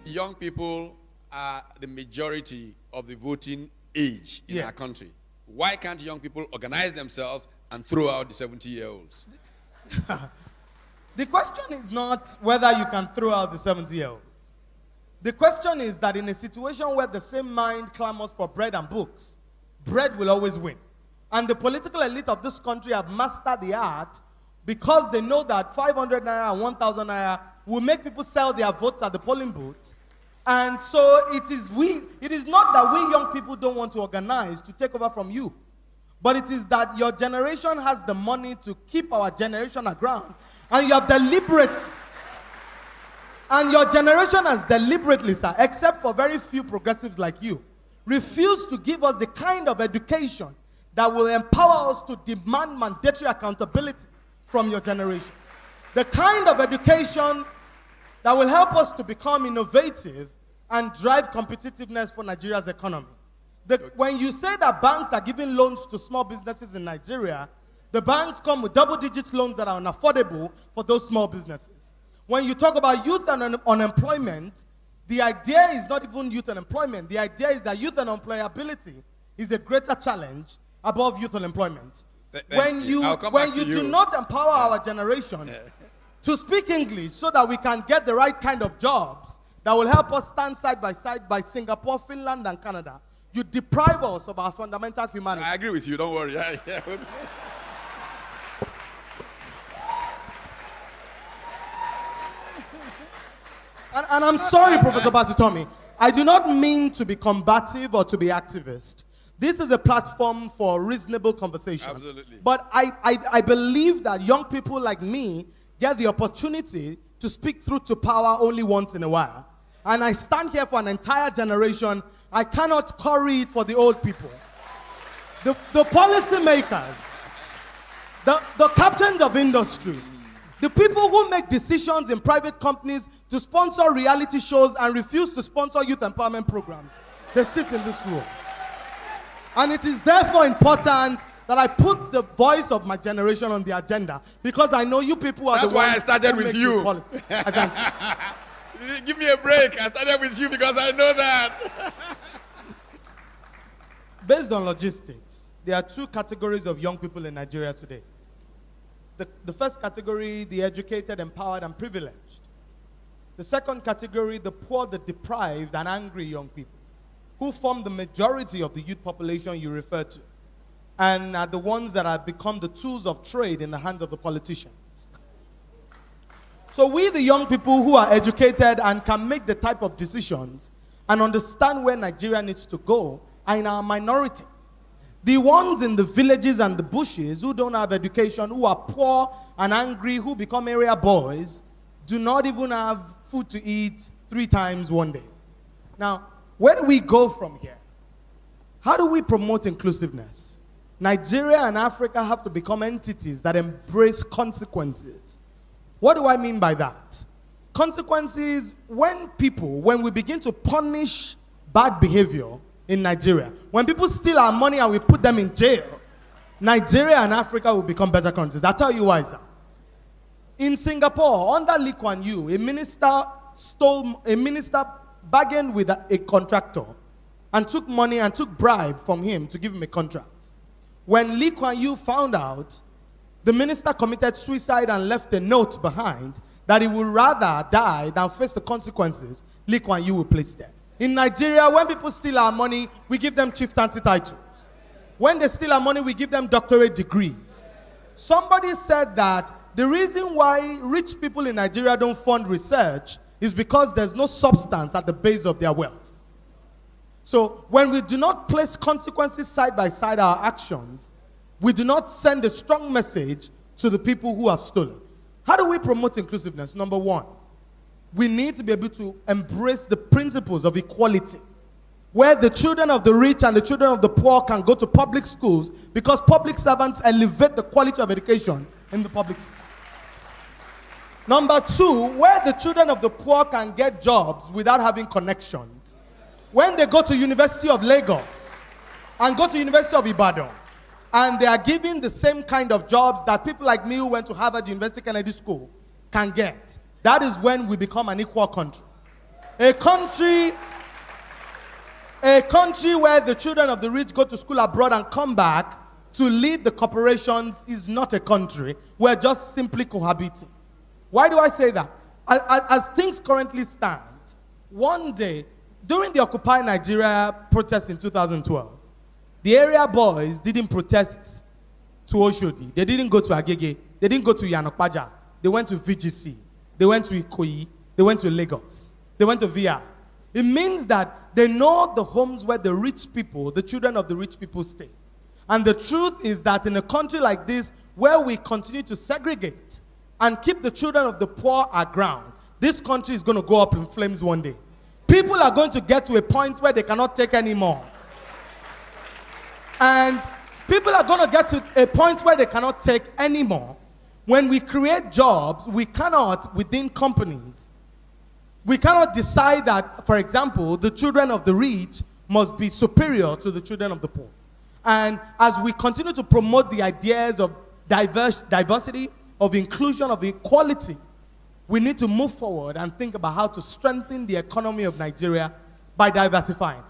Young people are the majority of the voting age in our country. Why can't young people organize themselves and throw out the 70-year-olds? The question is not whether you can throw out the 70-year-olds. The question is that in a situation where the same mind clamors for bread and books, bread will always win. And the political elite of this country have mastered the art because they know that 500 naira and 1,000 naira will make people sell their votes at the polling booth. And so it is not that we young people don't want to organize to take over from you, but it is that your generation has the money to keep our generation aground, and your generation has deliberately, sir, except for very few progressives like you, refused to give us the kind of education that will empower us to demand mandatory accountability from your generation. The kind of education that will help us to become innovative and drive competitiveness for Nigeria's economy. When you say that banks are giving loans to small businesses in Nigeria, the banks come with double-digit loans that are unaffordable for those small businesses. When you talk about youth and unemployment, the idea is not even youth unemployment. The idea is that youth unemployability is a greater challenge above youth unemployment. When you do not empower our generation to speak English so that we can get the right kind of jobs that will help us stand side by Singapore, Finland, and Canada, you deprive us of our fundamental humanity. I agree with you, don't worry. And I'm sorry, Professor Batitomi, I do not mean to be combative or to be activist. This is a platform for reasonable conversation. Absolutely. But I believe that young people like me get the opportunity to speak through to power only once in a while. And I stand here for an entire generation. I cannot curry it for the old people. The policy makers, the captains of industry, the people who make decisions in private companies to sponsor reality shows and refuse to sponsor youth empowerment programs, they sit in this room. And it is therefore important that I put the voice of my generation on the agenda, because I know you people are That's the ones. That's why I started with you. Give me a break. I started with you because I know that. Based on logistics, there are two categories of young people in Nigeria today. The first category, the educated, empowered, and privileged. The second category, the poor, the deprived, and angry young people, who form the majority of the youth population you refer to, and are the ones that have become the tools of trade in the hands of the politicians. So we, the young people who are educated and can make the type of decisions and understand where Nigeria needs to go, are in our minority. The ones in the villages and the bushes who don't have education, who are poor and angry, who become area boys, do not even have food to eat 3 times one day. Now, where do we go from here? How do we promote inclusiveness? Nigeria and Africa have to become entities that embrace consequences. What do I mean by that? Consequences, when we begin to punish bad behavior in Nigeria, when people steal our money and we put them in jail, Nigeria and Africa will become better countries. I'll tell you why, sir. In Singapore, under Lee Kuan Yew, a minister bargained with a contractor and took money and took bribe from him to give him a contract. When Lee Kuan Yew found out, the minister committed suicide and left a note behind that he would rather die than face the consequences. Lee Kuan Yew replaced them. In Nigeria, when people steal our money, we give them chieftaincy titles. When they steal our money, we give them doctorate degrees. Somebody said that the reason why rich people in Nigeria don't fund research is because there's no substance at the base of their wealth. So when we do not place consequences side by side our actions, we do not send a strong message to the people who have stolen. How do we promote inclusiveness? Number one, we need to be able to embrace the principles of equality, where the children of the rich and the children of the poor can go to public schools because public servants elevate the quality of education in the public schools. Number two, where the children of the poor can get jobs without having connections. When they go to University of Lagos, and go to University of Ibadan, and they are giving the same kind of jobs that people like me who went to Harvard University Kennedy School can get. That is when we become an equal country. A country where the children of the rich go to school abroad and come back to lead the corporations is not a country. We're just simply cohabiting. Why do I say that? As things currently stand, one day, during the Occupy Nigeria protest in 2012, the area boys didn't protest to Oshodi. They didn't go to Agege. They didn't go to Yanokpaja. They went to VGC. They went to Ikoyi. They went to Lagos. They went to VI. It means that they know the homes where the rich people, the children of the rich people stay. And the truth is that in a country like this, where we continue to segregate and keep the children of the poor aground, this country is going to go up in flames one day. People are going to get to a point where they cannot take anymore. And people are going to get to a point where they cannot take anymore. When we create jobs, we cannot, within companies, we cannot decide that, for example, the children of the rich must be superior to the children of the poor. And as we continue to promote the ideas of diversity, of inclusion, of equality, we need to move forward and think about how to strengthen the economy of Nigeria by diversifying.